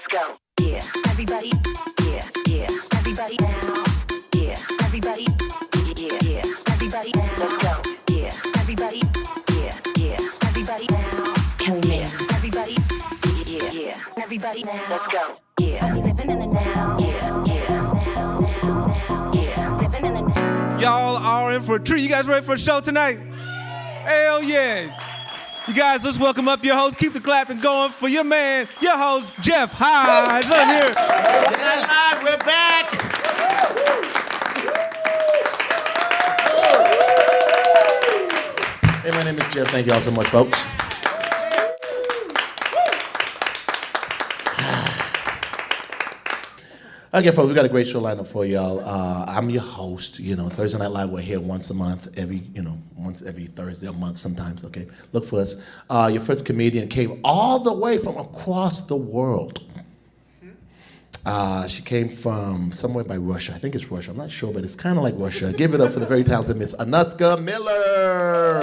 Let's go. Yeah, everybody. Yeah, yeah, everybody now. Yeah, everybody. Yeah, yeah, everybody now. Let's go. Yeah, everybody. Yeah, yeah, everybody now. Can we mix? Everybody. Yeah, yeah, everybody now. Let's go. Yeah, we living in the now. Yeah, yeah, yeah, living in the now. Y'all are in for a treat. You guys ready for a show tonight? Hell yeah. You guys, let's welcome up your host. Keep the clapping going for your man, your host, Jeff Hyde. On here. Live, we're back. Hey, my name is Jeff. Thank you all so much, folks. Okay, folks, we got a great show lineup for y'all. I'm your host. Thursday Night Live, we're here once a month, once every Thursday a month sometimes, okay? Look for us. Your first comedian came all the way from across the world. She came from somewhere by Russia. I think it's Russia. I'm not sure, but it's kind of like Russia. Give it up for the very talented Miss Anuska Miller.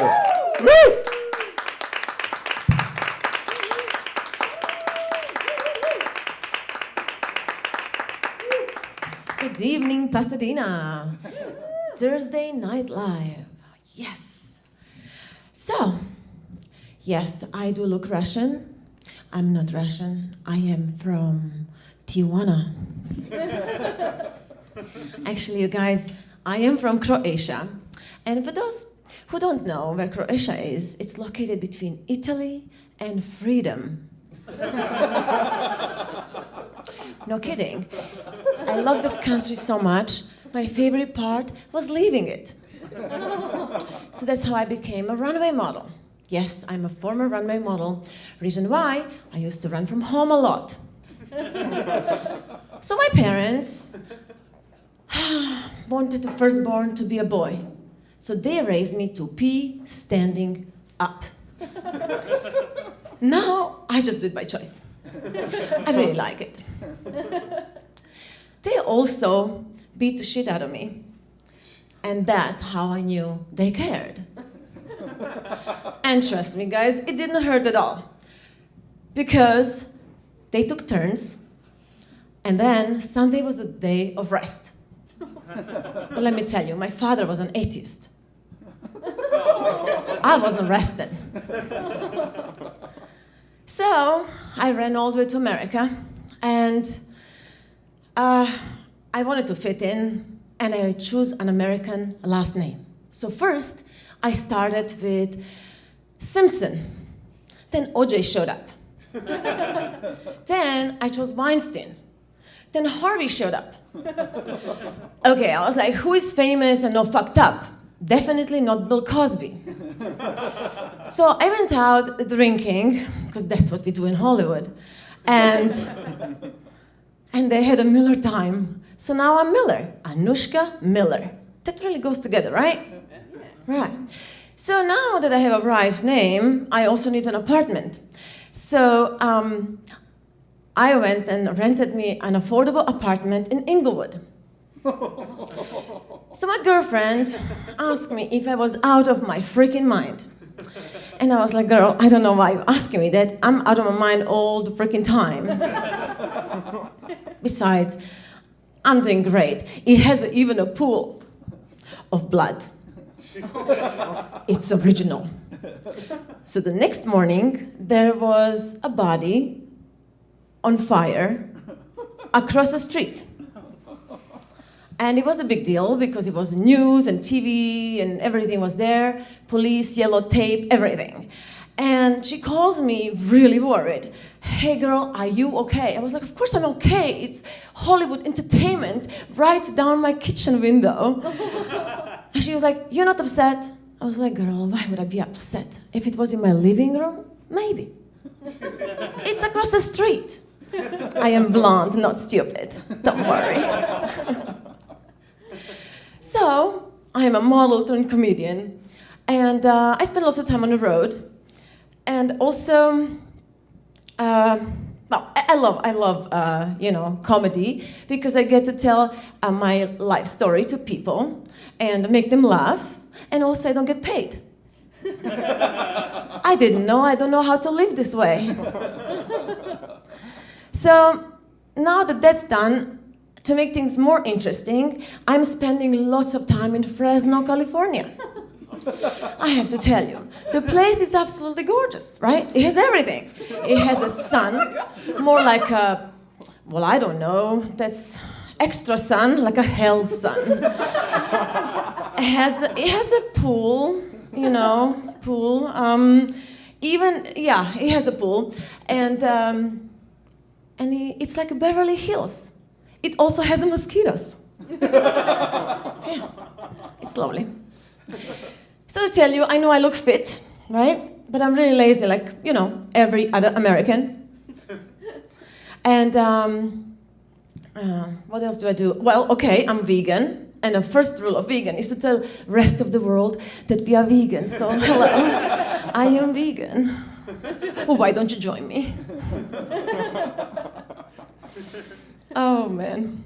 Woo! Good evening, Pasadena. Thursday Night Live. Yes. So, yes, I do look Russian. I'm not Russian. I am from Tijuana. Actually, you guys, I am from Croatia. And for those who don't know where Croatia is, it's located between Italy and freedom. No kidding. I love that country so much. My favorite part was leaving it. So that's how I became a runway model. Yes, I'm a former runway model. Reason why, I used to run from home a lot. So my parents wanted the firstborn to be a boy. So they raised me to pee standing up. Now, I just do it by choice. I really like it. They also beat the shit out of me. And that's how I knew they cared. And trust me, guys, it didn't hurt at all. Because they took turns, and then Sunday was a day of rest. But let me tell you, my father was an atheist. I wasn't rested. So I ran all the way to America, and I wanted to fit in, and I chose an American last name. So first, I started with Simpson. Then OJ showed up. Then I chose Weinstein. Then Harvey showed up. Okay, I was like, who is famous and not fucked up? Definitely not Bill Cosby. So I went out drinking, because that's what we do in Hollywood. And they had a Miller time. So now I'm Miller, Anushka Miller. That really goes together, right? Right. So now that I have a right name, I also need an apartment. So I went and rented me an affordable apartment in Inglewood. So my girlfriend asked me if I was out of my freaking mind. And I was like, girl, I don't know why you're asking me that. I'm out of my mind all the freaking time. Besides, I'm doing great. It has even a pool of blood. It's original. So the next morning, there was a body on fire across the street. And it was a big deal because it was news and TV and everything was there. Police, yellow tape, everything. And she calls me really worried. Hey girl, are you okay? I was like, of course I'm okay. It's Hollywood entertainment right down my kitchen window. And she was like, you're not upset? I was like, girl, why would I be upset? If it was in my living room, maybe. It's across the street. I am blonde, not stupid. Don't worry. So, I am a model turned comedian, and I spend lots of time on the road. And also, I love comedy because I get to tell my life story to people and make them laugh, and also I don't get paid. I don't know how to live this way. So now that that's done, to make things more interesting, I'm spending lots of time in Fresno, California. I have to tell you, the place is absolutely gorgeous, right? It has everything. It has a sun, more like a, well, I don't know, that's extra sun, like a hell sun. It has a pool, pool. It has a pool, and it's like a Beverly Hills. It also has mosquitoes. Yeah, it's lovely. So to tell you, I know I look fit, right? But I'm really lazy, like, every other American. And what else do I do? Well, okay, I'm vegan. And the first rule of vegan is to tell rest of the world that we are vegan. So, hello, I am vegan. Oh, why don't you join me? Oh, man.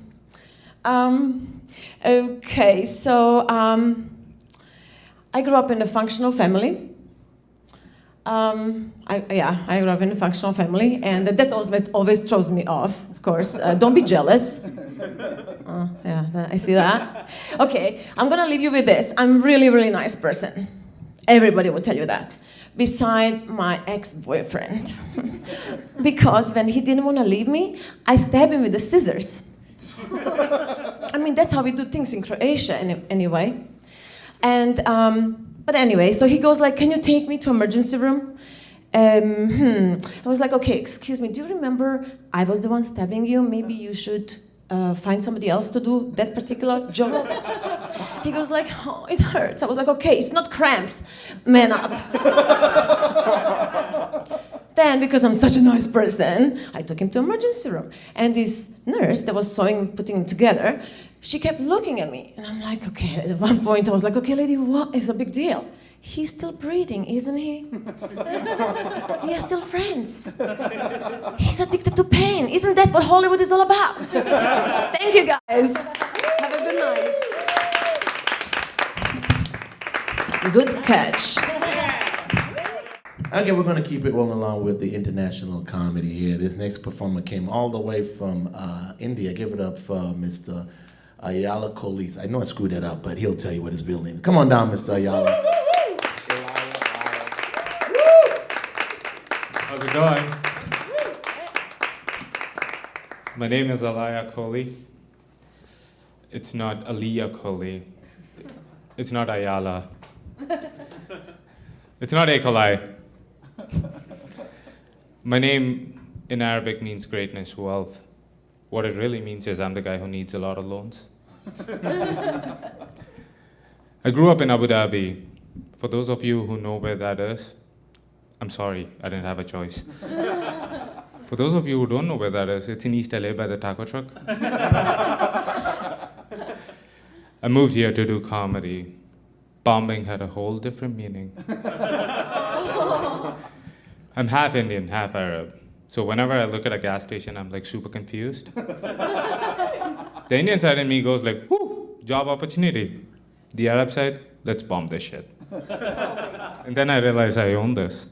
Okay, so I grew up in a functional family. I grew up in a functional family, and that always throws me off, of course. Don't be jealous. I see that. Okay, I'm gonna leave you with this. I'm really, really nice person. Everybody will tell you that. Besides my ex-boyfriend. Because when he didn't want to leave me, I stabbed him with the scissors. I mean, that's how we do things in Croatia anyway. And, but anyway, so he goes like, can you take me to emergency room? I was like, okay, excuse me, do you remember I was the one stabbing you? Maybe you should find somebody else to do that particular job. He goes like, oh, it hurts. I was like, okay, it's not cramps. Man up. Then, because I'm such a nice person, I took him to emergency room. And this nurse that was putting him together, she kept looking at me. And I'm like, okay, at one point I was like, okay, lady, what is a big deal? He's still breathing, isn't he? We are still friends. He's addicted to pain. Isn't that what Hollywood is all about? Thank you, guys. Have a good night. Good catch. Okay, we're going to keep it rolling along with the international comedy here. This next performer came all the way from India. Give it up for Mr. Ayala Kohli. I know I screwed that up, but he'll tell you what his real name is. Come on down, Mr. Ayala. How's it going? My name is Alaya Kohli. It's not Aliyah Kohli. It's not Ayala. It's not Ekolai. My name in Arabic means greatness, wealth. What it really means is I'm the guy who needs a lot of loans. I grew up in Abu Dhabi. For those of you who know where that is, I'm sorry, I didn't have a choice. For those of you who don't know where that is, it's in East LA by the taco truck. I moved here to do comedy. Bombing had a whole different meaning. I'm half Indian, half Arab. So whenever I look at a gas station, I'm like super confused. The Indian side in me goes like, whoo, job opportunity. The Arab side, let's bomb this shit. And then I realize I own this.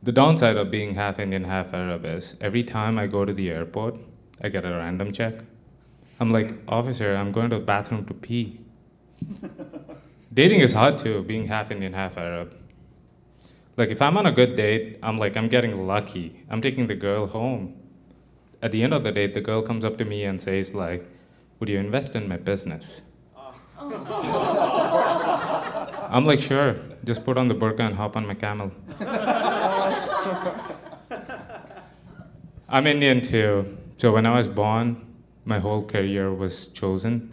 The downside of being half Indian, half Arab is every time I go to the airport, I get a random check. I'm like, officer, I'm going to the bathroom to pee. Dating is hard too, being half Indian, half Arab. Like if I'm on a good date, I'm getting lucky. I'm taking the girl home. At the end of the date, the girl comes up to me and says like, would you invest in my business? I'm like, sure, just put on the burqa and hop on my camel. I'm Indian too, so when I was born, my whole career was chosen.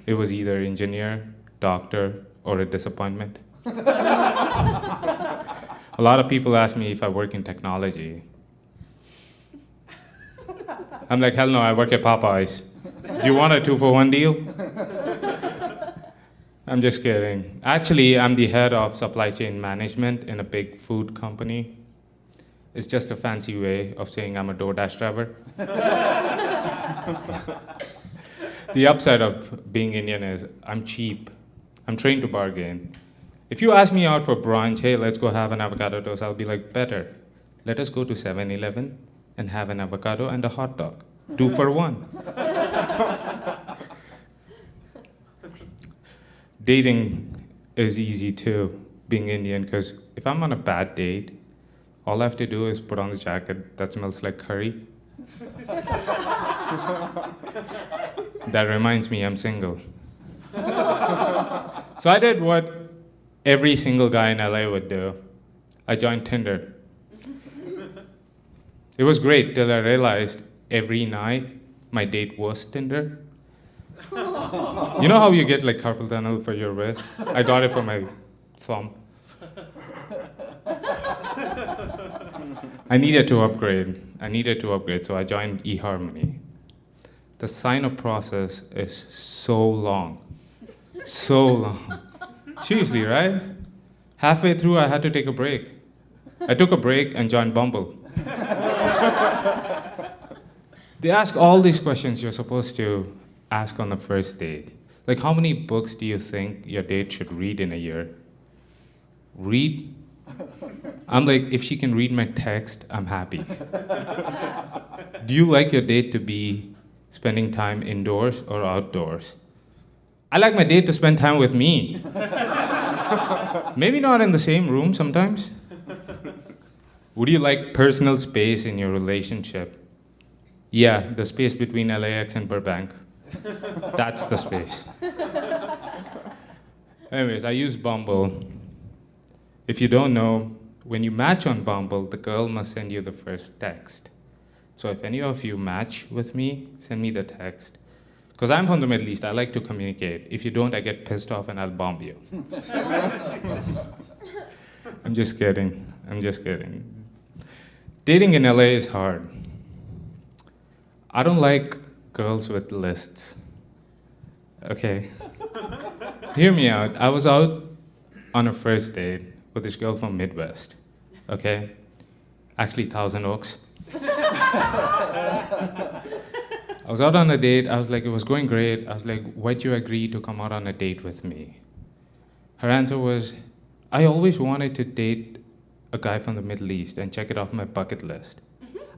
It was either engineer, doctor, or a disappointment. A lot of people ask me if I work in technology. I'm like, hell no, I work at Popeyes. Do you want a 2-for-1 deal? I'm just kidding. Actually, I'm the head of supply chain management in a big food company. It's just a fancy way of saying I'm a DoorDash driver. The upside of being Indian is I'm cheap. I'm trained to bargain. If you ask me out for brunch, hey, let's go have an avocado toast, I'll be like, better. Let us go to 7-Eleven and have an avocado and a hot dog. 2 for 1. Dating is easy too, being Indian, because if I'm on a bad date, all I have to do is put on the jacket that smells like curry. That reminds me I'm single. So I did what every single guy in LA would do. I joined Tinder. It was great till I realized every night my date was Tinder. You know how you get like carpal tunnel for your wrist? I got it for my thumb. I needed to upgrade, so I joined eHarmony. The sign-up process is so long. Seriously, right? Halfway through, I had to take a break. I took a break and joined Bumble. They ask all these questions you're supposed to ask on the first date. Like, how many books do you think your date should read in a year? Read? I'm like, if she can read my text, I'm happy. Do you like your date to be spending time indoors or outdoors? I like my date to spend time with me. Maybe not in the same room sometimes. Would you like personal space in your relationship? Yeah, the space between LAX and Burbank. That's the space. Anyways, I use Bumble. If you don't know, when you match on Bumble, the girl must send you the first text. So if any of you match with me, send me the text. Because I'm from the Middle East, I like to communicate. If you don't, I get pissed off and I'll bomb you. I'm just kidding. Dating in LA is hard. I don't like girls with lists. Okay. Hear me out. I was out on a first date with this girl from Midwest. Okay? Actually, Thousand Oaks. I was out on a date. I was like, it was going great. I was like, why'd you agree to come out on a date with me? Her answer was, I always wanted to date a guy from the Middle East and check it off my bucket list.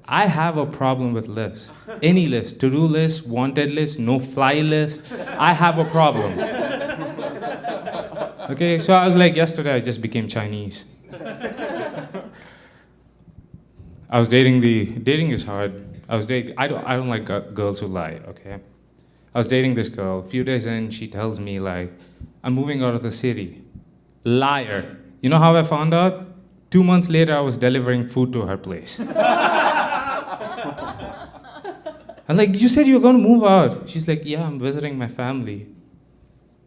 I have a problem with lists. Any list, to-do list, wanted list, no-fly list. I have a problem. Okay, so I was like, yesterday I just became Chinese. Dating is hard. I don't like girls who lie, okay? I was dating this girl. A few days in, she tells me, like, I'm moving out of the city. Liar. You know how I found out? 2 months later, I was delivering food to her place. I'm like, you said you were going to move out. She's like, yeah, I'm visiting my family.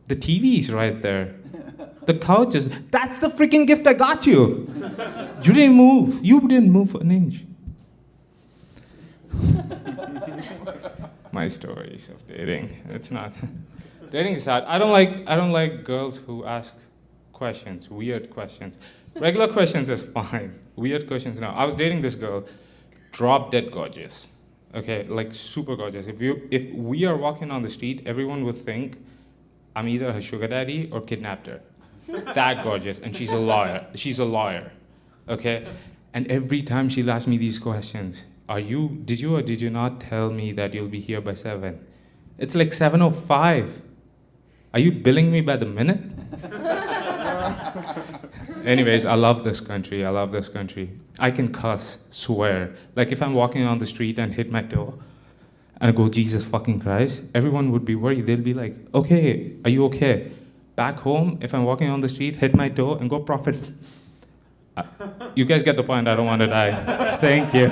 The TV is right there. The couch is, that's the freaking gift I got you. You didn't move. You didn't move an inch. My stories of dating. It's not. Dating is hard. I don't like girls who ask questions, weird questions. Regular questions is fine. Weird questions, no. I was dating this girl, drop dead gorgeous. Okay, like super gorgeous. If we are walking on the street, everyone would think I'm either her sugar daddy or kidnapped her. That gorgeous, and she's a lawyer. Okay? And every time she'll ask me these questions, did you or did you not tell me that you'll be here by 7? It's like 7:05. Are you billing me by the minute? Anyways, I love this country. I can cuss, swear. Like if I'm walking on the street and hit my toe and I go, Jesus fucking Christ, everyone would be worried. They'll be like, okay, are you okay? Back home, if I'm walking on the street, hit my toe and go prophet. You guys get the point. I don't want to die. Thank you.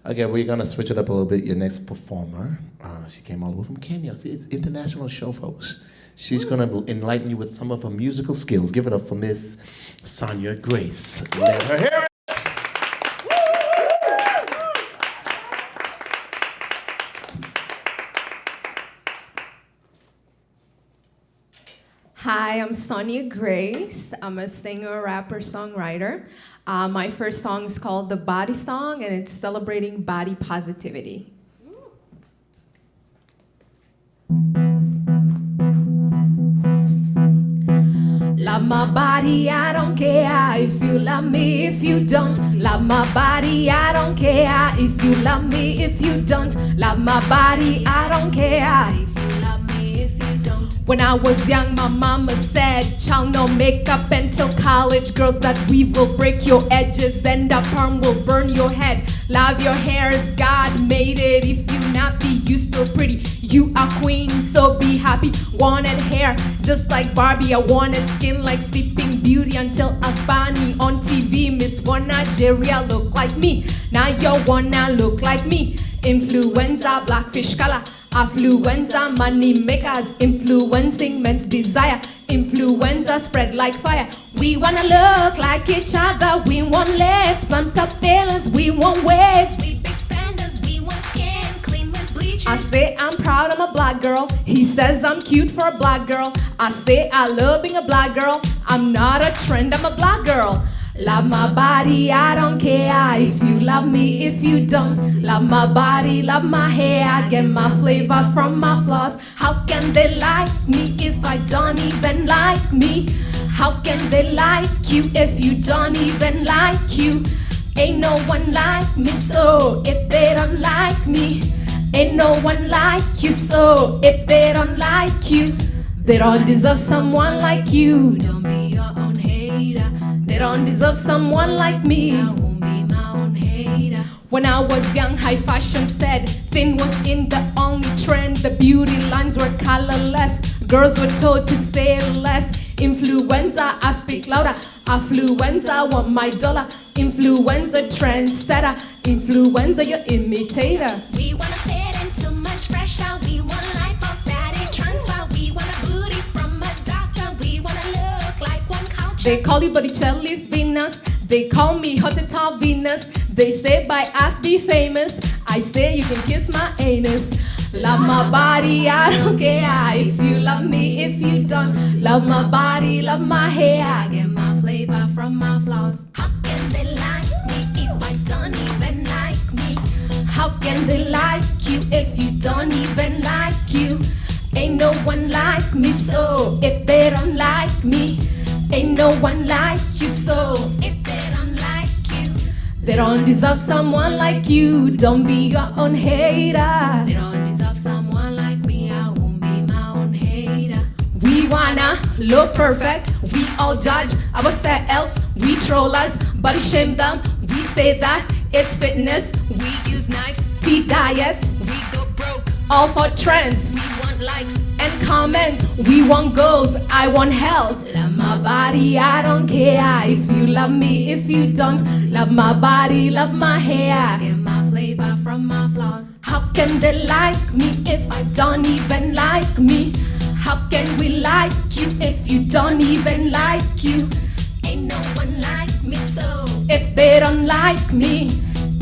Okay, we're gonna switch it up a little bit. Your next performer, she came all the way from Kenya. See, it's international show, folks. She's gonna enlighten you with some of her musical skills. Give it up for Miss Sonia Grace. Let her hear it. Hi, I'm Sonia Grace. I'm a singer, rapper, songwriter. My first song is called The Body Song, and it's celebrating body positivity. La Love my body, I don't care if you love me, if you don't. Love my body, I don't care if you love me, if you don't. Love my body, I don't care if you love me, if you don't. When I was young, my mama said, child, no makeup until college. Girl, that weave will break your edges and that perm will burn your head. Love your hair as God made it. If you not be, you still pretty. You are queen, so be happy. Wanted hair just like Barbie. I wanted skin like Sleeping Beauty until I finally on TV. Miss One Nigeria look like me. Now you wanna look like me. Influenza, blackfish color. Affluenza, money makers. Influencing men's desire. Influenza spread like fire. We wanna look like each other. We want lips, plumped up feelings. We want wigs. We big spenders. We want skin clean with bleachers. I say I'm proud I'm a black girl. He says I'm cute for a black girl. I say I love being a black girl. I'm not a trend, I'm a black girl. Love my body, I don't care if you love me, if you don't. Love my body, love my hair, I get my flavor from my flaws. How can they like me if I don't even like me? How can they like you if you don't even like you? Ain't no one like me, so if they don't like me, ain't no one like you, so if they don't like you, they don't deserve someone like you. Don't be your own hater. They don't deserve someone like me. I won't be my own hater. When I was young, high fashion said thin was in the only trend. The beauty lines were colorless. Girls were told to say less. Influenza, I speak louder. Affluenza, want my dollar. Influenza, trendsetter. Influenza, your imitator. We wanna fit in too much pressure. We want lipo fatty transfer. We want a booty from a doctor. We wanna look like one culture. They call you Botticelli's Venus. They call me Hottentot Venus. They say by us be famous. I say you can kiss my anus. Love my body, I don't care if you love me, if you don't. Love my body, love my hair, I get my flavor from my flaws. How can they like me if I don't even like me? How can they like you if you don't even like you? Ain't no one like me, so if they don't like me, ain't no one like you, so if they don't like you, they don't deserve someone like you. Don't be your own hater. They don't deserve someone like me. I won't be my own hater. We wanna look perfect. We all judge ourselves. We troll us, body shame them. We say that it's fitness. We use knives, tea diets. We go broke, all for trends. We want likes and comments. We want goals, I want health. Love my body, I don't care if you love me, if you don't. Love my body, love my hair, get my flavor from my flaws. How can they like me if I don't even like me? How can we like you if you don't even like you? Ain't no one like me, so if they don't like me,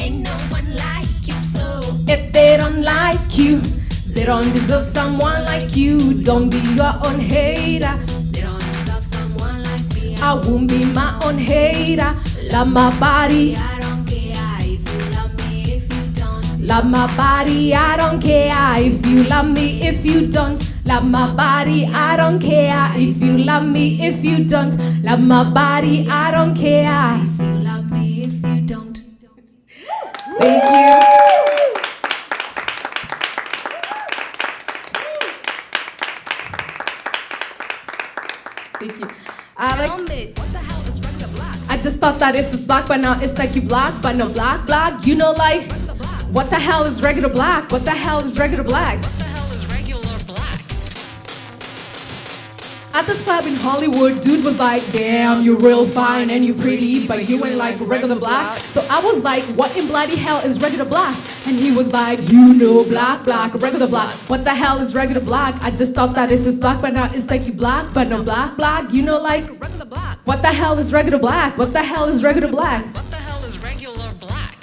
ain't no one like you, so if they don't like you, they don't deserve someone like you. Don't be your own hater. They don't deserve someone like me. I won't be my own hater. Love my body, I don't care if you love me, if you don't. Love my body, I don't care if you love me, if you don't. Love my body, I don't care if you love me, if you don't. Love my body, I don't care if you love me, if you don't. Thank you. Thank you. What the hell is regular black? I just thought that this is black, but now it's like you black, but no black, black. You know, like, what the hell is regular black? What the hell is regular black? What the hell is regular black? At this club in Hollywood, dude was like, damn, you're real fine and you pretty, but you ain't like regular black. So I was like, what in bloody hell is regular black? And he was like, you know, black, black, regular black. What the hell is regular black? I just thought that this is black, but now it's like you black, but no black, black. You know, like, regular black. What the hell is regular black? What the hell is regular black? What the hell is regular black?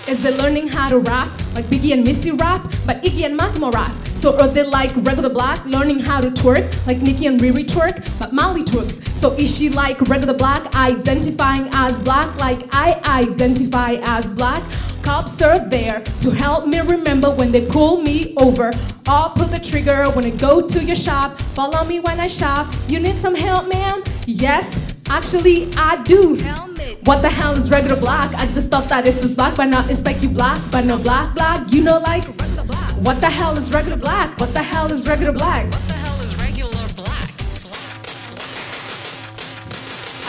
Is it learning how to rap? Like Biggie and Missy rap? But Iggy and Macklemore rap. So are they like regular black, learning how to twerk, like Nicki and Riri twerk, but Molly twerks? So is she like regular black, identifying as black, like I identify as black? Cops are there to help me remember when they pull me over. Or pull the trigger when I go to your shop. Follow me when I shop. You need some help, ma'am? Yes, actually I do. Tell me. What the hell is regular black? I just thought that this is black, but now it's like you black, but no black, black. You know, like Regular black. what the hell is regular black? What the hell is regular black? What the hell is regular black?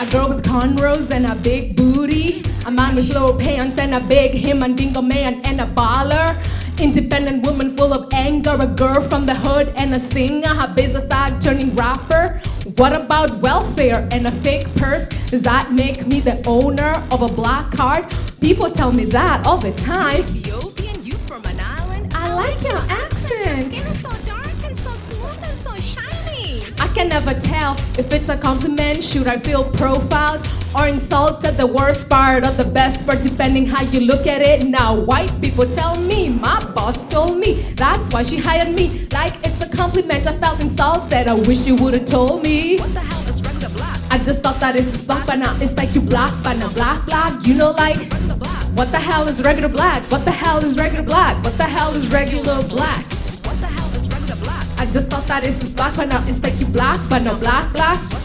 A girl with cornrows and a big booty. A man with low pants and a big him and dingo man and a baller. Independent woman full of anger. A girl from the hood and a singer. Her base a thug turning rapper. What about welfare and a fake purse? Does that make me the owner of a black card? People tell me that all the time. Ethiopian, you from an island? I like your Your accent. skin is so dark and so smooth and so shiny. I can never tell if it's a compliment. Should I feel profiled or insulted? The worst part or the best part, depending how you look at it. Now white people tell me, my boss told me, that's why she hired me. Like it's a compliment, I felt insulted. I wish you would've told me. What the hell is regular black? I just thought that it's black, but now it's like you black, but now black, black. You know, like Regular black. what the hell is regular black? What the hell is regular black? What the hell is regular black? What the hell is regular black? I just thought that it's black, but now it's like you black, but no black, black. What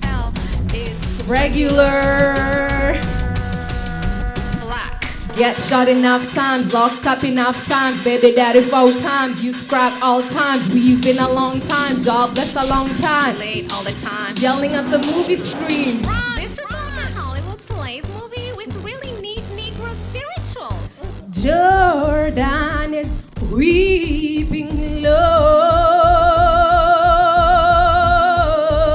the hell is Regular. black? Get shot enough times, locked up enough times, baby daddy 4 times, you scrap all times, we've been a long time, jobless a long time, Late all the time. yelling at the movie screen. This is not a Hollywood slave movie with really neat Negro spirituals. Jordan is weeping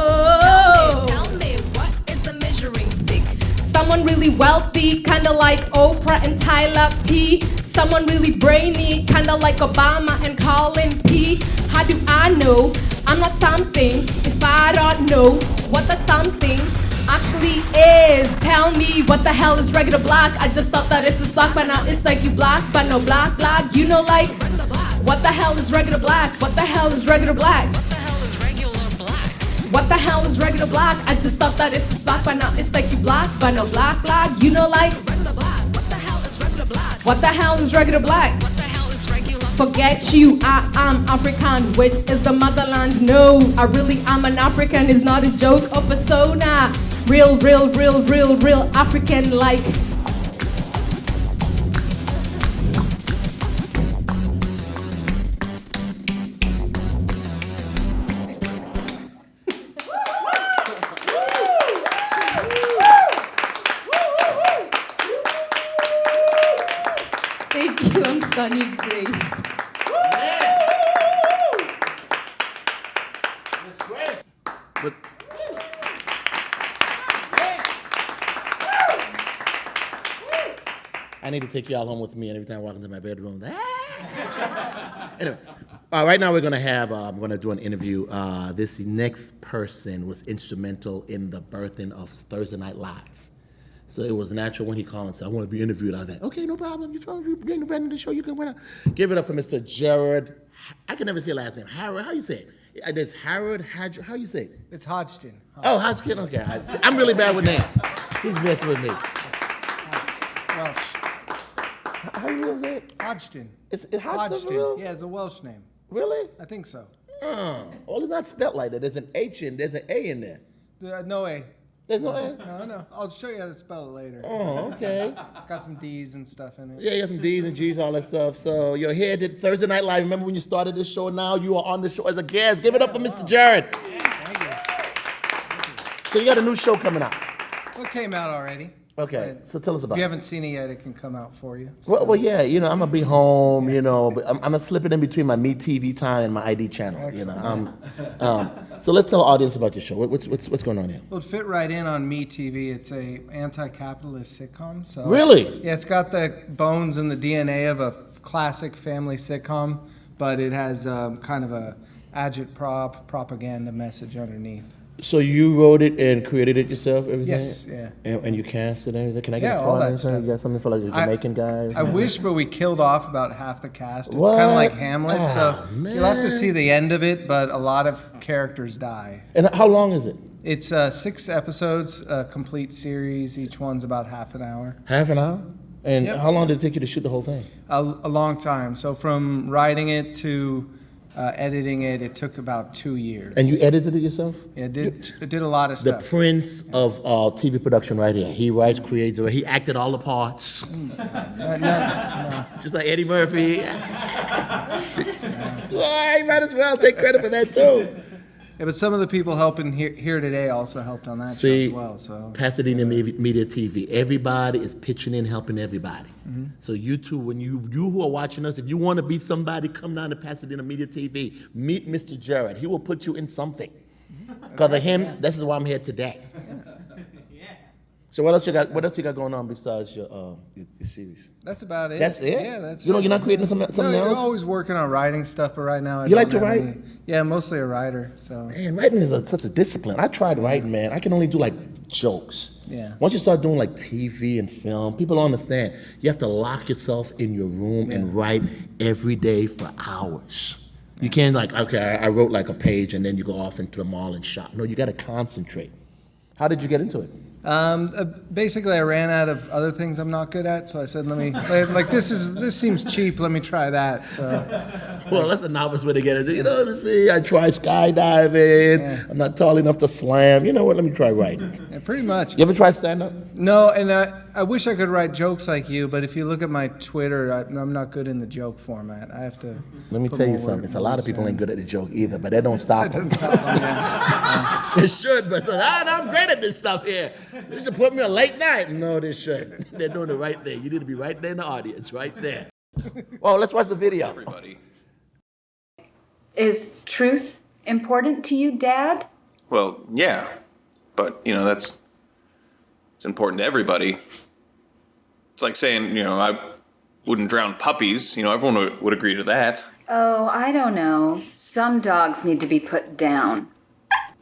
low. Tell me, what is the measuring stick? Someone really wealthy, kinda like Oprah and Tyler P. Someone really brainy, kinda like Obama and Colin P. How do I know I'm not something if I don't know what that something actually is? Tell me, what the hell is regular black? I just thought that this is black, but now it's like you black, but no black, black. You know, like Regular black. what the hell is regular black? What the hell is regular black? What the hell is regular black? What the hell is regular black? I just thought that this is black, but now it's like you black, but no black, black. You know, like Regular black. What the hell is regular black? what the hell is regular black? What the hell is regular? Forget you, I am African, which is the motherland. No, I really am an African, it's not a joke or persona. Real, real, real, real, real African like. Thank you, I'm Sonia Grace. But I need to take y'all home with me, and every time I walk into my bedroom, anyway, right now we're gonna do an interview. This next person was instrumental in the birthing of Thursday Night Live. So it was natural when he called and said, I want to be interviewed. I was like, okay, no problem. You're getting ready to the show, you can win. Give it up for Mr. Jared. I can never say your last name. Harold, how you say it? There's Harold, how you say it? It's Hodgkin. Oh, Hodgkin, okay. I'm really bad with names. He's messing with me. Welsh. How you really say it? Hodgkin. Is it Hodgkin for real? Yeah, it's a Welsh name. Really? I think so. Well, it's not spelled like that. There's an H in, there's an A in there. No A. There's no A? No. I'll show you how to spell it later. Oh, okay. It's got some D's and stuff in it. Yeah, you got some D's and G's, all that stuff. So you're here at Thursday Night Live. Remember when you started this show? Now you are on the show as a guest. Give it up for Mr. Jared. Thank you. So you got a new show coming out. Well, it came out already. Okay, But so tell us If about you it. haven't seen it yet, it can come out for you. Well, yeah, I'm gonna be home, but I'm gonna slip it in between my Me TV time and my ID channel, So let's tell the audience about your show. What's going on here? Well, it fit right in on Me TV. It's a anti-capitalist sitcom. So Really? Yeah, it's got the bones and the DNA of a classic family sitcom, but it has kind of a agitprop propaganda message underneath. So you wrote it and created it yourself, everything? Yes, yeah. And you cast it and everything? Can I get Yeah, a all part that of something? stuff. You got something for like the Jamaican guy? I wish, but we killed off about half the cast. It's What? kind of like Hamlet, so Ah, you'll have to man. see the end of it, but a lot of characters die. And how long is it? It's 6 episodes, a complete series. Each one's about half an hour. Half an hour? And Yep. how long did it take you to shoot the whole thing? A long time. So from writing it to editing it, it took about 2 years. And you edited it yourself? Yeah, it did a lot of The stuff. prince of TV production right here. He writes, creates, he acted all the parts. No. Just like Eddie Murphy. Well, he might as well take credit for that too. Yeah, but some of the people helping here today also helped on that show See, as well. So Pasadena Media TV. Everybody is pitching in, helping everybody. So you two, when you who are watching us, if you want to be somebody, come down to Pasadena Media TV. Meet Mr. Jared. He will put you in something. Because of him, this is why I'm here today. So what else you got? What else you got going on besides your series? that's about it. That's it? Yeah, that's You know, it. you're not creating something No, you're else? always working on writing stuff, but right now I You like don't to have write? any- Yeah, mostly a writer. So Man, writing is such a discipline. I tried writing, man. I can only do like jokes. Yeah. Once you start doing like TV and film, people don't understand. You have to lock yourself in your room and write every day for hours. You can't like, okay, I wrote like a page and then you go off into the mall and shop. No, you got to concentrate. How did you get into it? basically, I ran out of other things I'm not good at, so I said, "Let me like this seems cheap. Let me try that." So Well, that's a novice way to get into it. You know, let me see. I try skydiving. Yeah. I'm not tall enough to slam. You know what? Let me try writing. yeah, pretty much. You ever tried stand up? No, and I wish I could write jokes like you, but if you look at my Twitter, I'm not good in the joke format. I have to. Let me put tell you more something. It's a lot of words people in. ain't good at the joke either, but that don't stop them. Yeah. It should, but I'm great at this stuff here. This should put me on late night. No, this should. They're doing it right there. You need to be right there in the audience, right there. Well, let's watch the video. Everybody. Is truth important to you, Dad? Well, yeah, but it's important to everybody. It's like saying, I wouldn't drown puppies. Everyone would agree to that. Oh, I don't know. Some dogs need to be put down.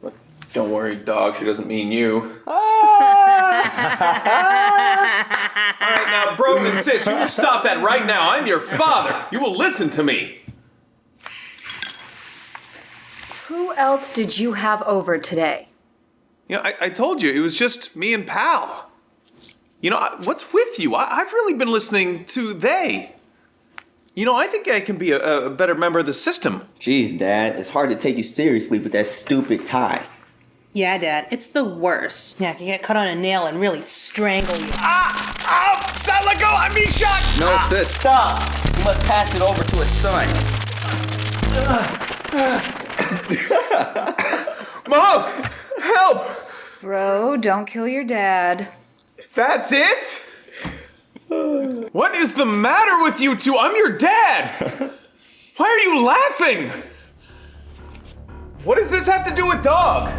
But don't worry, dog. She doesn't mean you. All right, now, bro and sis, you will stop that right now. I'm your father. You will listen to me. Who else did you have over today? I told you, it was just me and Pal. What's with you? I've really been listening to they. I think I can be a better member of the system. Jeez, Dad, it's hard to take you seriously with that stupid tie. Yeah, Dad, it's the worst. Yeah, you get cut on a nail and really strangle you. Ah! Oh! Stop! Let go! I'm being shot! No, sis, stop! You must pass it over to his son. Mom! Help! Bro, don't kill your dad. That's it? What is the matter with you two? I'm your dad! Why are you laughing? What does this have to do with dog?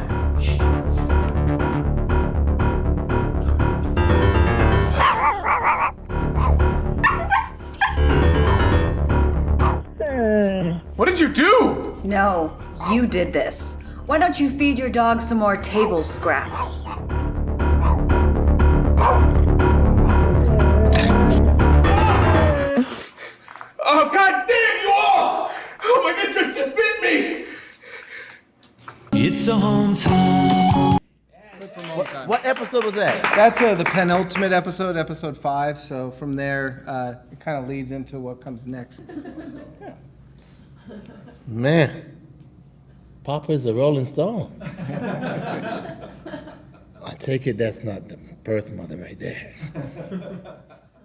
What did you do? No, you did this. Why don't you feed your dog some more table scraps? Oh, God damn you all! Oh, my mistress just bit me! It's a hometown. What episode was that? That's the penultimate episode, episode 5. So from there, it kind of leads into what comes next. Man, Papa is a Rolling Stone. I take it that's not the birth mother right there.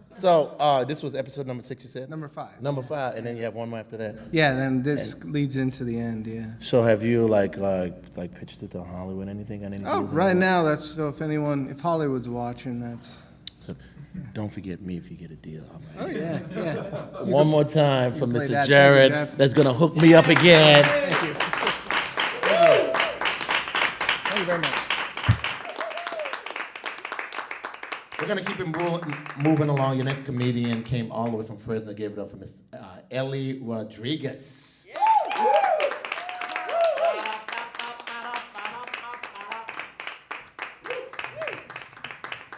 So this was episode number 6, you said? Number 5. Number 5, and then you have one more after that. Yeah, then this leads into the end. Yeah. So have you like pitched it to Hollywood? Anything? Oh, right now that's so. If Hollywood's watching, that's. So don't forget me if you get a deal. Oh yeah, yeah. One more time for play Mr. that. Jared. Thank you, Jeff. That's gonna hook me up again. Thank you. Thank you very much. We're gonna keep it moving along. Your next comedian came all the way from Fresno. Gave it up for Miss Ellie Rodriguez.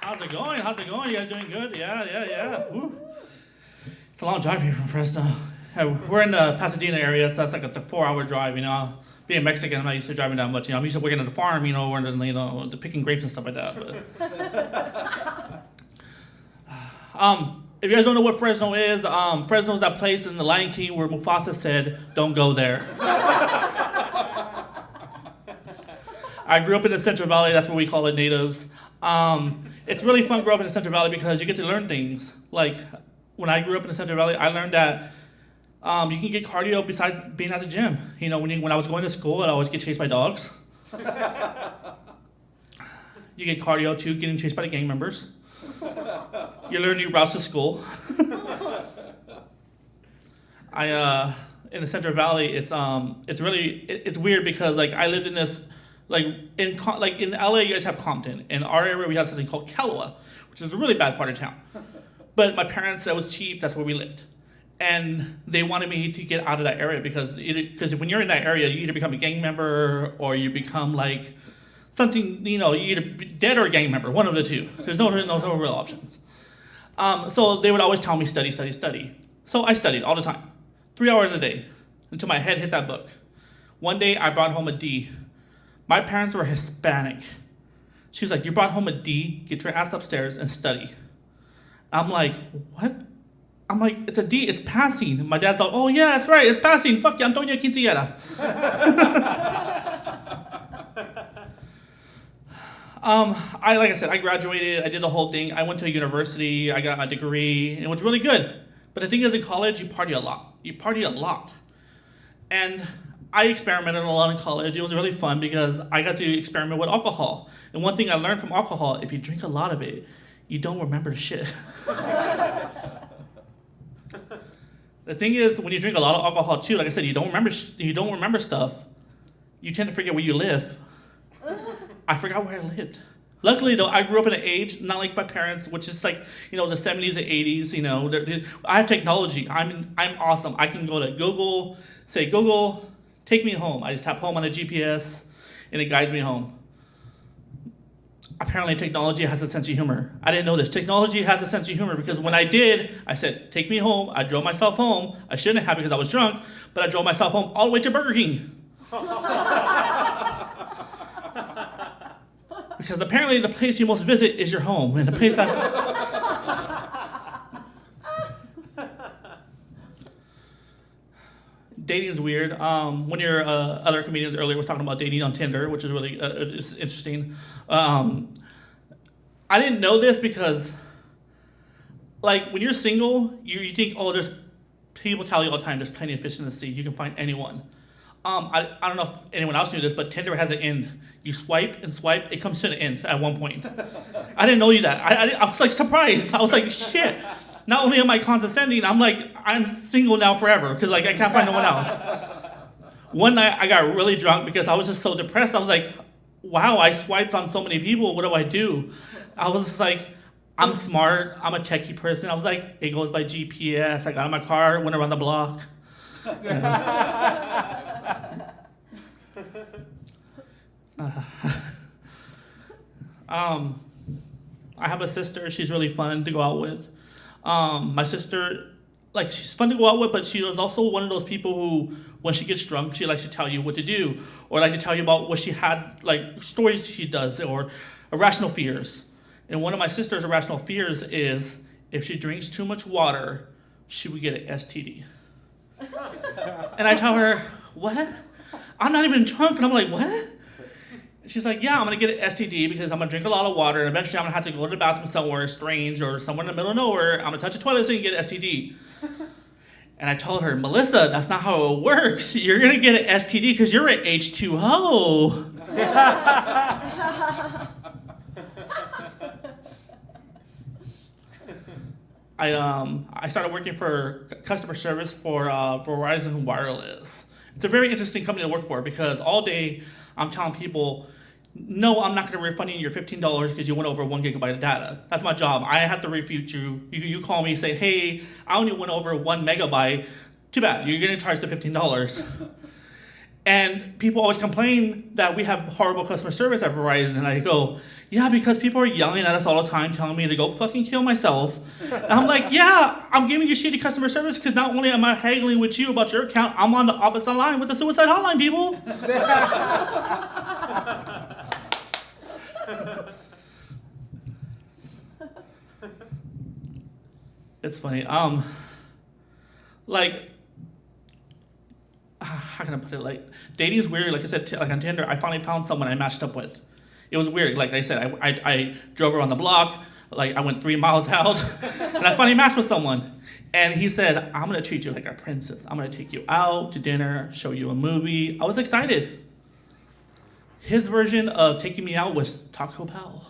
How's it going? How's it going? You guys doing good? Yeah. Woo. It's a long drive here from Fresno. We're in the Pasadena area, so that's like a 4-hour drive, you know. Being Mexican, I'm not used to driving that much. You know, I'm used to working at a farm, you know, or picking grapes and stuff like that. But. If you guys don't know what Fresno is, Fresno is that place in The Lion King where Mufasa said, "Don't go there." I grew up in the Central Valley. That's what we call it, natives. It's really fun growing up in the Central Valley because you get to learn things. Like when I grew up in the Central Valley, I learned that you can get cardio besides being at the gym. You know, when I was going to school, I'd always get chased by dogs. You get cardio too, getting chased by the gang members. You learn new routes to school. In the Central Valley, it's weird because like I lived in this in LA you guys have Compton. In our area we have something called Kahlua, which is a really bad part of town. But my parents said it was cheap. That's where we lived, and they wanted me to get out of that area because when you're in that area you either become a gang member or you become like something, you know, you either dead or a gang member, one of the two. There's no real options. So they would always tell me study. So I studied all the time, 3 hours a day, until my head hit that book. One day I brought home a D. My parents were Hispanic. She was like, "You brought home a D, get your ass upstairs and study." I'm like, "What?" I'm like, "It's a D, it's passing." My dad's like, "Oh yeah, that's right, it's passing. Fuck you, Antonio Quinceañera." Like I said, I graduated, I did the whole thing. I went to a university, I got my degree, and it was really good. But the thing is, in college, you party a lot. And I experimented a lot in college. It was really fun because I got to experiment with alcohol. And one thing I learned from alcohol, if you drink a lot of it, you don't remember shit. The thing is, when you drink a lot of alcohol too, like I said, you don't remember stuff. You tend to forget where you live. I forgot where I lived. Luckily, though, I grew up in an age not like my parents, which is like, you know, the 70s and 80s. You know, I have technology. I'm awesome. I can go to Google, say, "Google, take me home." I just tap home on the GPS, and it guides me home. Apparently, technology has a sense of humor. I didn't know this. Technology has a sense of humor because when I did, I said, "Take me home." I drove myself home. I shouldn't have because I was drunk, but I drove myself home all the way to Burger King. Because apparently the place you most visit is your home, and the place that... Dating is weird. One of your other comedians earlier was talking about dating on Tinder, which is really it's interesting. I didn't know this because, like, when you're single, you think, oh, there's people tell you all the time, there's plenty of fish in the sea. You can find anyone. I don't know if anyone else knew this, but Tinder has an end. You swipe and swipe, it comes to an end at one point. I didn't know you that. I was like surprised. I was like, shit. Not only am I condescending, I'm like, I'm single now forever because like I can't find no one else. One night I got really drunk because I was just so depressed. I was like, wow, I swiped on so many people. What do I do? I was just like, I'm smart. I'm a techie person. I was like, it goes by GPS. I got in my car, went around the block. I have a sister. She's really fun to go out with. My sister, like, she's fun to go out with, but she is also one of those people who, when she gets drunk, she likes to tell you what to do, or like to tell you about what she had, like stories she does, or irrational fears. And one of my sister's irrational fears is if she drinks too much water, she would get an STD. And I tell her, what? I'm not even drunk. And I'm like, what? She's like, yeah, I'm going to get an STD because I'm going to drink a lot of water, and eventually I'm going to have to go to the bathroom somewhere strange or somewhere in the middle of nowhere. I'm going to touch a toilet so you can get an STD. And I told her, Melissa, that's not how it works. You're going to get an STD because you're an H2O. I started working for customer service for Verizon Wireless. It's a very interesting company to work for because all day I'm telling people, no, I'm not going to refund you your $15 because you went over 1 gigabyte of data. That's my job. I have to refute you. You call me and say, hey, I only went over 1 megabyte. Too bad. You're going to charge the $15. And people always complain that we have horrible customer service at Verizon. And I go, yeah, because people are yelling at us all the time, telling me to go fucking kill myself. And I'm like, yeah, I'm giving you shitty customer service because not only am I haggling with you about your account, I'm on the opposite line with the suicide hotline, people. It's funny. Like, how can I put it? Like, dating is weird. Like I said, like on Tinder, I finally found someone I matched up with. It was weird. Like I said, I drove around the block. Like I went 3 miles out, and I finally matched with someone. And he said, "I'm gonna treat you like a princess. I'm gonna take you out to dinner, show you a movie." I was excited. His version of taking me out was Taco Bell.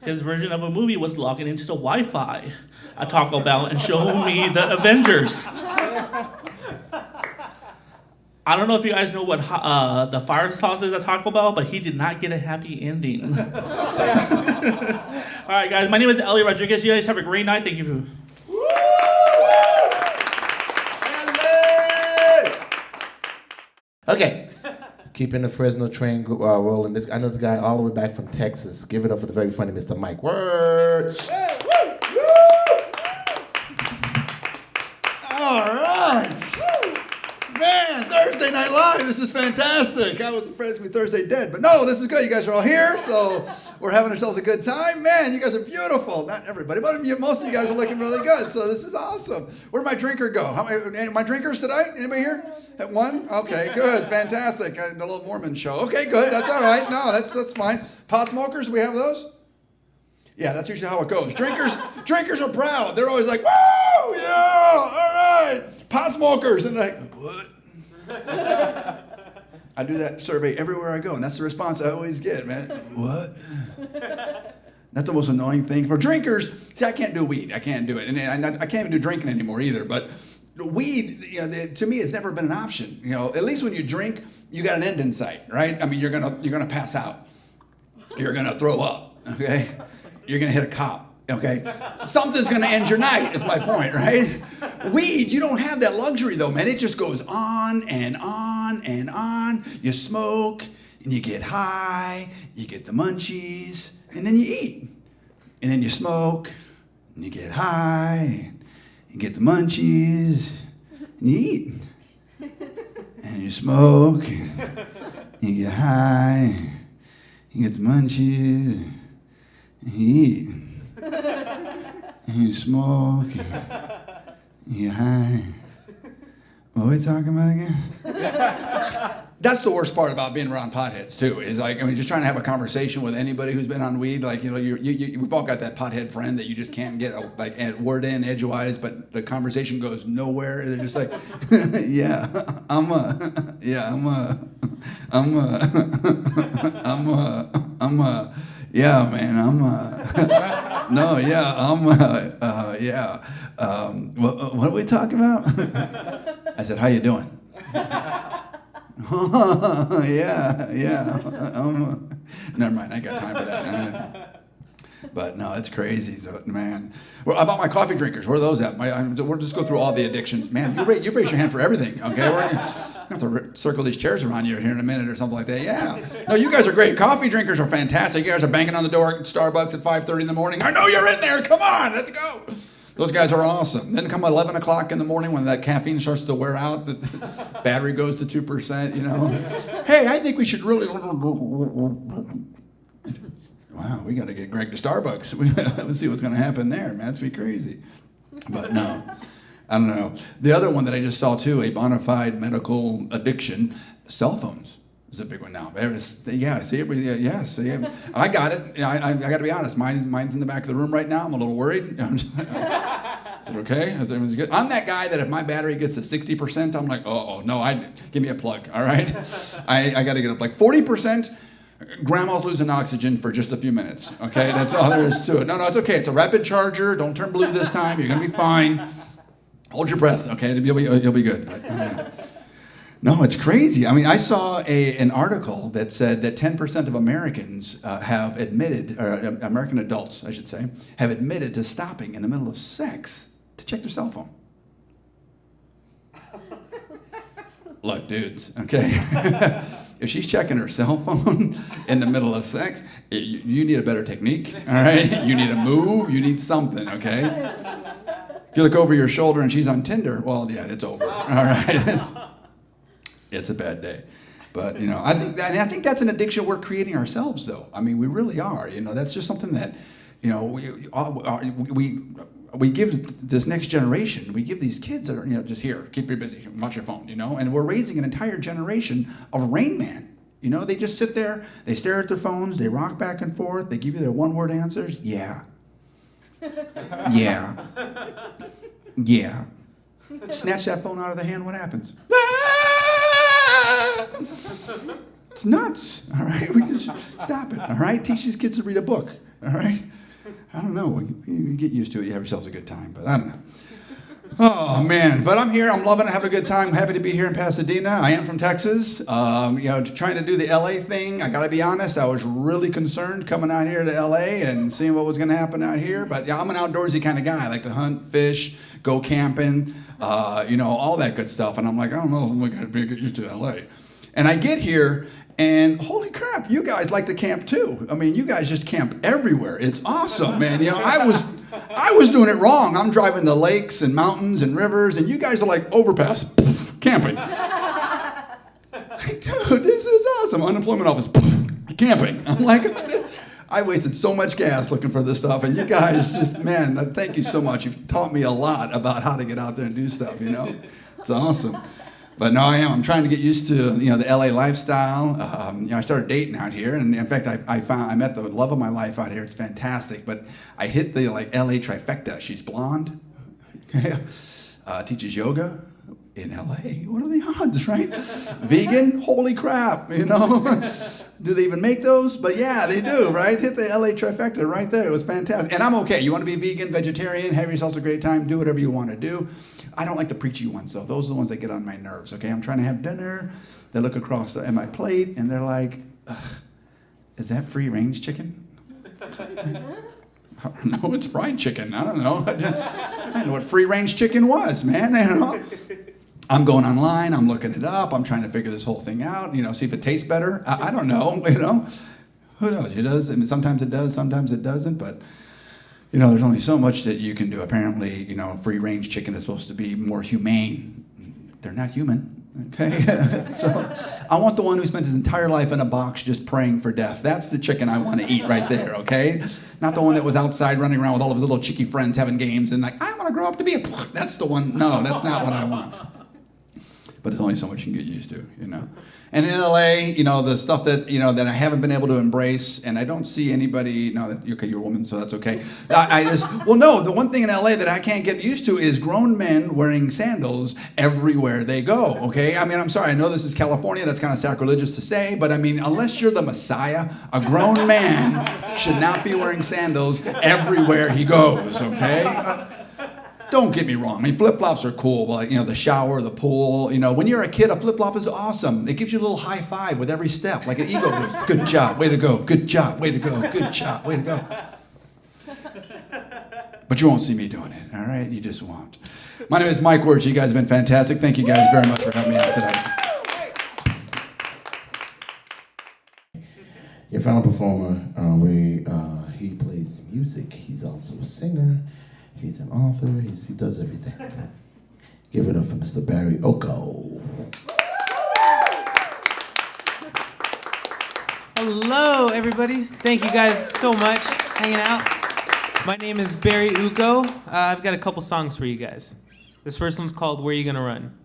His version of a movie was logging into the Wi-Fi at Taco Bell and showing me the Avengers. I don't know if you guys know what the fire sauce is at Taco Bell, but he did not get a happy ending. All right, guys, my name is Ellie Rodriguez. You guys have a great night. Thank you. Okay. Keeping the Fresno train rolling. This, I know the guy all the way back from Texas. Give it up for the very funny Mr. Mike. Words. Hey, woo, woo. All right. Man, Thursday Night Live, this is fantastic. I was afraid it would be Thursday dead, but no, this is good. You guys are all here, so we're having ourselves a good time. Man, you guys are beautiful. Not everybody, but most of you guys are looking really good, so this is awesome. Where'd my drinker go? My drinkers tonight? Anybody here? At 1? Okay, good, fantastic. The little Mormon show. Okay, good, that's all right. No, that's fine. Pot smokers, do we have those? Yeah, that's usually how it goes. Drinkers are proud. They're always like, woo, yeah, all right. Pot smokers, and they're like, what? I do that survey everywhere I go, and that's the response I always get, man. What? That's the most annoying thing for drinkers. See, I can't do weed. I can't do it, and I can't even do drinking anymore either. But weed, to me, it's never been an option. At least when you drink, you got an end in sight, right? I mean, you're gonna pass out. You're gonna throw up. Okay. You're gonna hit a cop, okay? Something's gonna end your night, is my point, right? Weed, you don't have that luxury though, man. It just goes on and on and on. You smoke, and you get high, you get the munchies, and then you eat. And then you smoke, and you get high, you get the munchies, and you eat. And you smoke, and you get high, you get the munchies, you eat, and you smoke, and you high. What are we talking about again? That's the worst part about being around potheads too. Is like, just trying to have a conversation with anybody who's been on weed. Like, we've all got that pothead friend that you just can't get a word in edgewise, but the conversation goes nowhere. And they're just like, yeah, yeah, man, what are we talking about? I said, how you doing? yeah. Never mind, I ain't got time for that. But no, it's crazy, man. Well, about my coffee drinkers, where are those at? We'll just go through all the addictions. Man, you raise your hand for everything, okay? We're gonna have to circle these chairs around you here in a minute or something like that. Yeah. No, you guys are great. Coffee drinkers are fantastic. You guys are banging on the door at Starbucks at 5:30 in the morning. I know you're in there. Come on, let's go. Those guys are awesome. Then come 11 o'clock in the morning when that caffeine starts to wear out, the battery goes to 2%, Hey, I think we should really... Wow, we got to get Greg to Starbucks. Let's see what's going to happen there, man. It's be crazy. But no, I don't know. The other one that I just saw too, a bona fide medical addiction, cell phones. Is a big one now. Yeah, see, yes. I got it. I got to be honest. Mine's in the back of the room right now. I'm a little worried. Is it okay? Is everything's good? I'm that guy that if my battery gets to 60%, I'm like, oh no, give me a plug. All right, I got to get up like 40%. Grandma's losing oxygen for just a few minutes. Okay, that's all there is to it. No, it's okay. It's a rapid charger. Don't turn blue this time. You're gonna be fine. Hold your breath. Okay, you'll be good. No, it's crazy. I saw an article that said that 10% of Americans have admitted, or American adults, I should say, have admitted to stopping in the middle of sex to check their cell phone. Look, dudes, okay? if she's checking her cell phone in the middle of sex, you need a better technique, all right? You need a move, you need something, okay? If you look over your shoulder and she's on Tinder, well, yeah, it's over, all right? It's a bad day. But, you know, I think that's an addiction we're creating ourselves, though. I mean, we really are. You know, that's just something that, you know, we give this next generation, we give these kids that are, you know, just here, keep you busy, watch your phone, you know? And we're raising an entire generation of Rain Man. You know, they just sit there, they stare at their phones, they rock back and forth, they give you their one-word answers. Yeah. Yeah. Yeah. Snatch that phone out of the hand, what happens? It's nuts, all right? We just stop it, all right? Teach these kids to read a book, all right? I don't know. You get used to it. You have yourselves a good time, but I don't know. Oh, man. But I'm here. I'm loving it. Having a good time. Happy to be here in Pasadena. I am from Texas. You know, trying to do the LA thing. I got to be honest. I was really concerned coming out here to LA and seeing what was going to happen out here. But yeah, I'm an outdoorsy kind of guy. I like to hunt, fish, go camping, you know, all that good stuff. And I'm like, I don't know if I'm going to get used to LA. And I get here, and holy crap, you guys like to camp too. I mean, you guys just camp everywhere. It's awesome, man. You know, I was doing it wrong. I'm driving the lakes and mountains and rivers, and you guys are like overpass, camping. Like, dude, this is awesome. Unemployment office, camping. I'm like, I wasted so much gas looking for this stuff, and you guys just, man, thank you so much. You've taught me a lot about how to get out there and do stuff, you know? It's awesome. But no, I am. I'm trying to get used to, you know, the LA lifestyle. You know, I started dating out here, and in fact, I met the love of my life out here. It's fantastic. But I hit the LA trifecta. She's blonde, teaches yoga in LA. What are the odds, right? Vegan? Holy crap! You know, do they even make those? But yeah, they do, right? Hit the LA trifecta right there. It was fantastic, and I'm okay. You want to be vegan, vegetarian, have yourselves a great time, do whatever you want to do. I don't like the preachy ones, though. Those are the ones that get on my nerves, okay? I'm trying to have dinner. They look across at my plate, and they're like, is that free-range chicken? No, it's fried chicken. I don't know. I didn't know what free-range chicken was, man. You know? I'm going online. I'm looking it up. I'm trying to figure this whole thing out, you know, see if it tastes better. I don't know, you know. Who knows? It does. I mean, sometimes it does, sometimes it doesn't, but... You know, there's only so much that you can do. Apparently, you know, free-range chicken is supposed to be more humane. They're not human, okay? So I want the one who spent his entire life in a box just praying for death. That's the chicken I want to eat right there, okay? Not the one that was outside running around with all of his little cheeky friends having games and like, I want to grow up to be a... That's the one. No, that's not what I want. But there's only so much you can get used to, you know? And in LA, you know, the stuff that, you know, that I haven't been able to embrace, and I don't see anybody, no, okay, you're a woman, so that's okay. Well, no, the one thing in LA that I can't get used to is grown men wearing sandals everywhere they go, okay? I mean, I'm sorry, I know this is California, that's kind of sacrilegious to say, but I mean, unless you're the Messiah, a grown man should not be wearing sandals everywhere he goes, okay? Don't get me wrong. I mean, flip-flops are cool. Like, you know, the shower, the pool. You know, when you're a kid, a flip-flop is awesome. It gives you a little high five with every step, like an ego boost. Good job, way to go. Good job, way to go. Good job, way to go. But you won't see me doing it, all right? You just won't. My name is Mike Wirtz. You guys have been fantastic. Thank you guys very much for having me out tonight. Your final performer, he plays music. He's also a singer. He's an author. He does everything. Give it up for Mr. Barry Oko. Hello, everybody. Thank you guys so much for hanging out. My name is Barry Uko. I've got a couple songs for you guys. This first one's called Where You Gonna Run?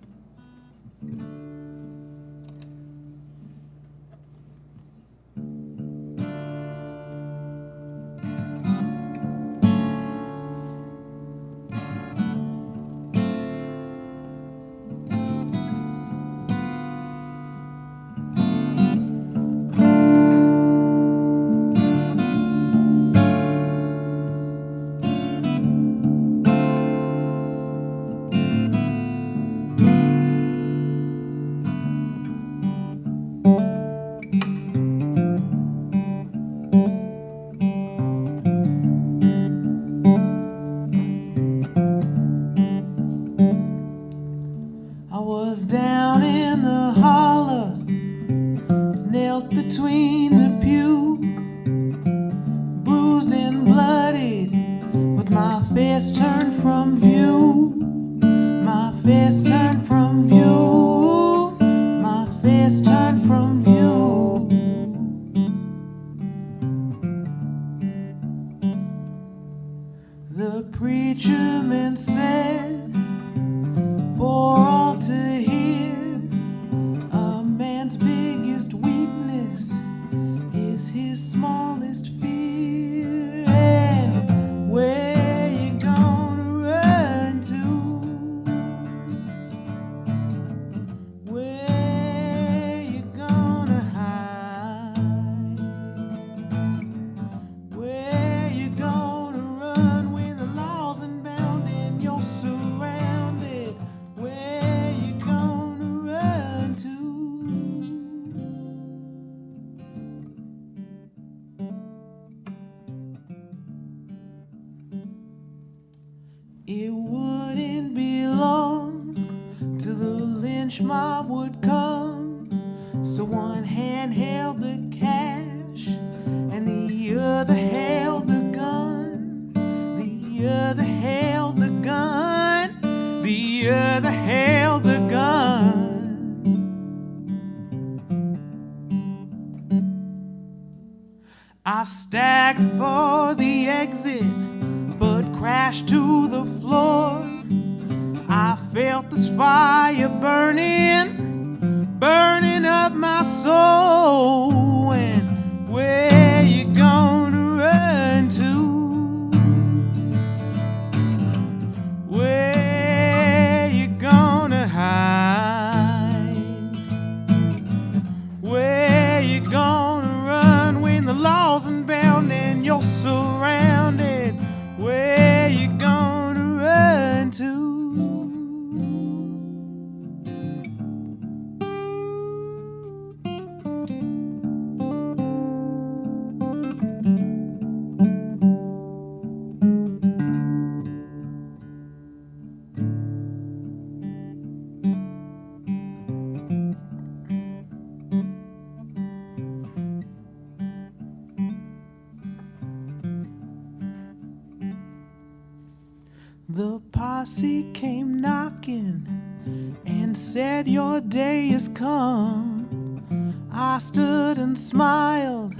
face turned from view. My face turned from view. My face turned from view. The preacher man said, for all to hear, a man's biggest weakness is his smallest fear. And where you gonna run to? Where you gonna hide? Where you gonna run when the law's unbound and you're surrounded? Where you gonna run to? It wouldn't be long till the lynch mob would come. So one hand held the cash and the other held the gun. The other held the gun. The other held the gun. I staggered for the exit, but crashed to the floor. I felt this fire burning, burning up my soul. And where you gonna run to? Where you gonna hide? Where you gonna run when the law's unbound and you're surrounded? Where you gonna run to? The posse came knocking and said, your day is come. I stood and smiled,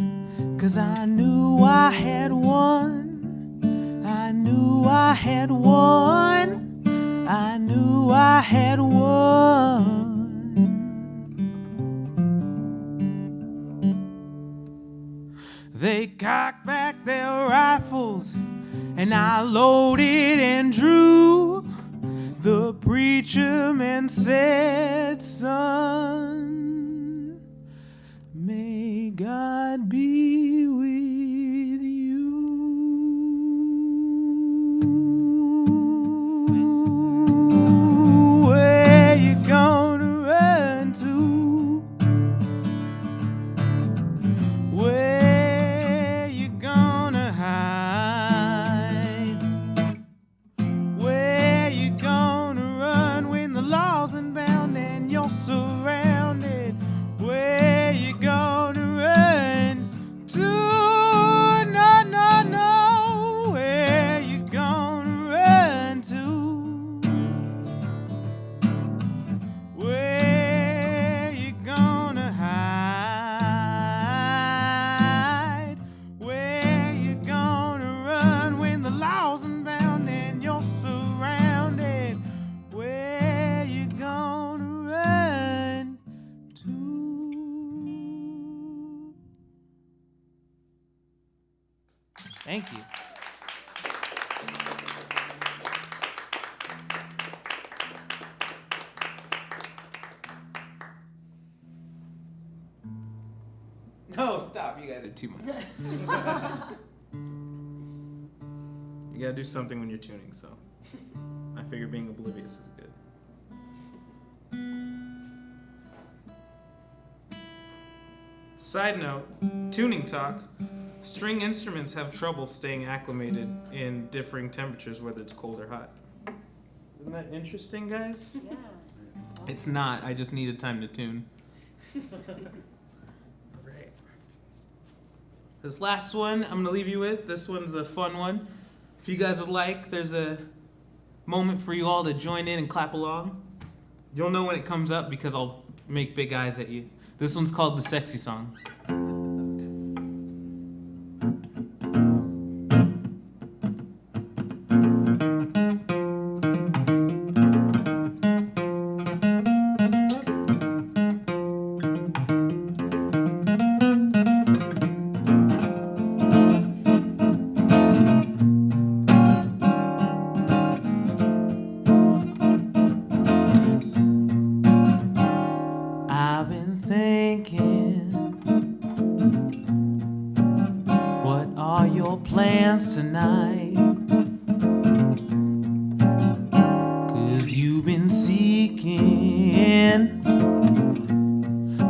'cause I knew I had won. I knew I had won. I knew I had won. They cocked back their rifles and I loaded and drew. The preacher man said, son, may God be with you. Where you gonna run to? Where you gonna hide? Where you gonna run when the law's unbound and you're surrounded? Where you gonna run to? No, no, no. Where you gonna run to? Where you gonna hide? Where you gonna run when the law's unbound and you're surrounded? Where you gonna run to? Thank you. No, stop. You guys are too much. You gotta do something when you're tuning, so I figure being oblivious is good. Side note, tuning talk. String instruments have trouble staying acclimated in differing temperatures, whether it's cold or hot. Isn't that interesting, guys? Yeah. It's not. I just needed time to tune. This last one I'm gonna leave you with. This one's a fun one. If you guys would like, there's a moment for you all to join in and clap along. You'll know when it comes up because I'll make big eyes at you. This one's called The Sexy Song. I've been thinking, what are your plans tonight? 'Cause you've been seeking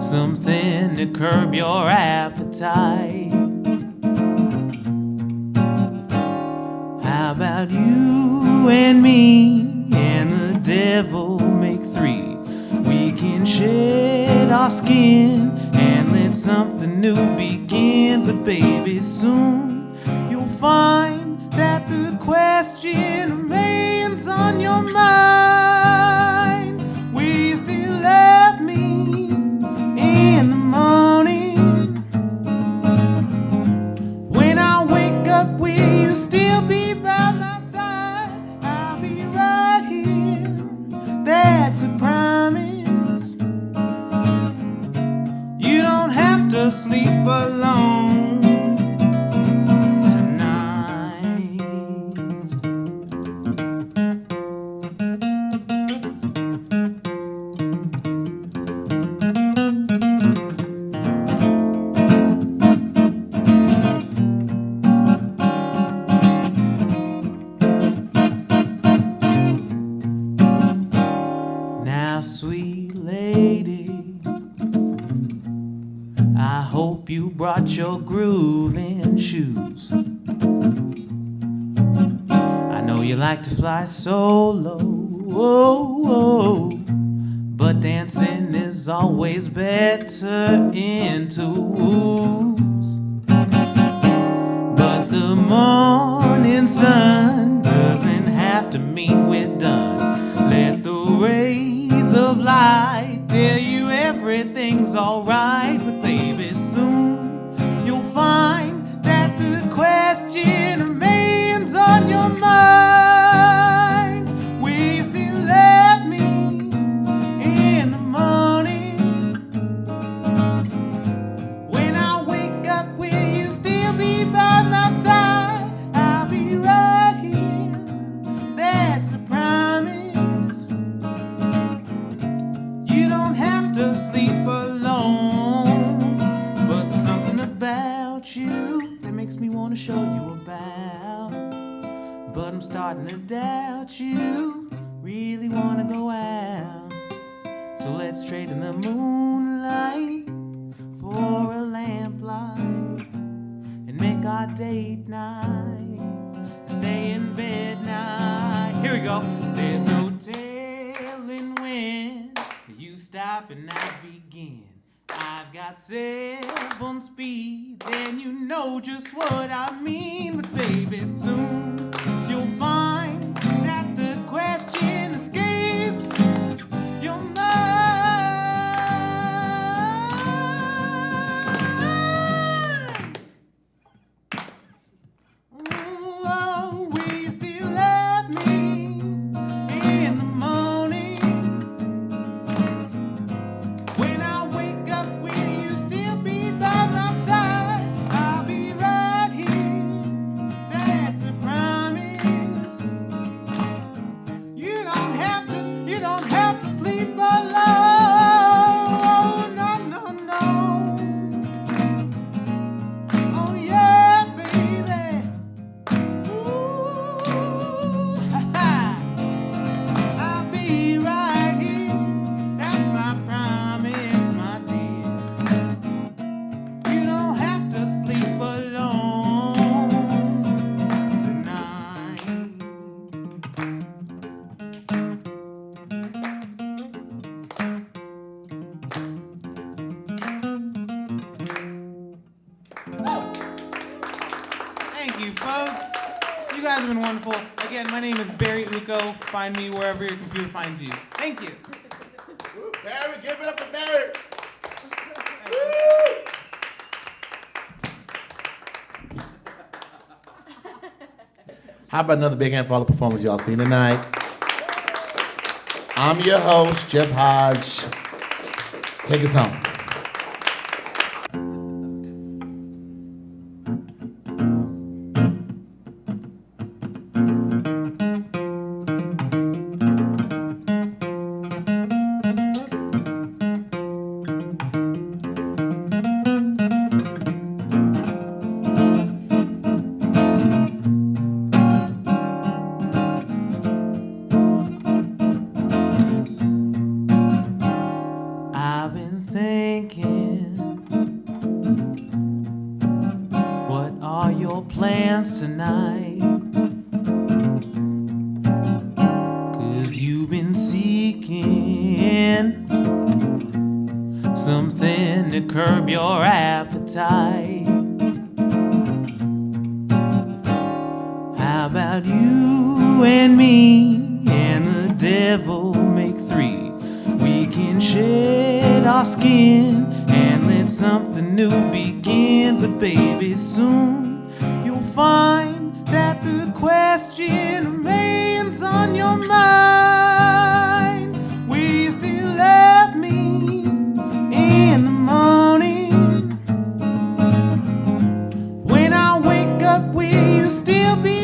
something to curb your appetite. How about you and me and the devil make three? We can shed our skin and let something new begin. But baby, soon you'll find that the question remains on your mind. Will you still love me in the morning? When I wake up, will you still be by my side? I'll be right here, that's a promise. You don't have to sleep alone tonight. Now, sweet lady, I hope you brought your grooving shoes. I know you like to fly solo, but dancing is always better in twos. But the morning sun doesn't have to mean we're done. Let the rays of light tell you everything's alright. But baby, soon you'll find that the question remains on your mind. Will you still love me in the morning? When I wake up, will you still be by my side? I'll be right here, that's a promise. You don't have to sleep alone, but there's something about you that makes me want to show you about. But I'm starting to doubt you really want to go out. So let's trade in the moonlight for a lamplight and make our date night and stay in bed night. Here we go. There's no telling when you stop and I begin. I've got 7 speeds and you know just what I mean. But baby, soon you'll find that the question escapes your mind. Ooh, oh, will you still love me in the morning? When I wake up, will you still be by my side? I'll be right here, that's a promise. You don't have to sleep alone. No, no, no. Oh yeah, baby. Ooh, ha-ha. I'll be right here, that's my promise, my dear. You don't have to sleep alone tonight. Thank you, folks. You guys have been wonderful. Again, my name is Barry Uko. Find me wherever your computer finds you. Thank you. Barry, give it up for Barry. How about another big hand for all the performers y'all seen tonight? I'm your host, Jeff Hodge. Take us home. I've been thinking, what are your plans tonight? 'Cause you've been seeking something to curb your appetite. How about you and me and the devil make three? We can shed our skin and let something new begin. But baby, soon you'll find that the question remains on your mind. Will you still love me in the morning? When I wake up, will you still be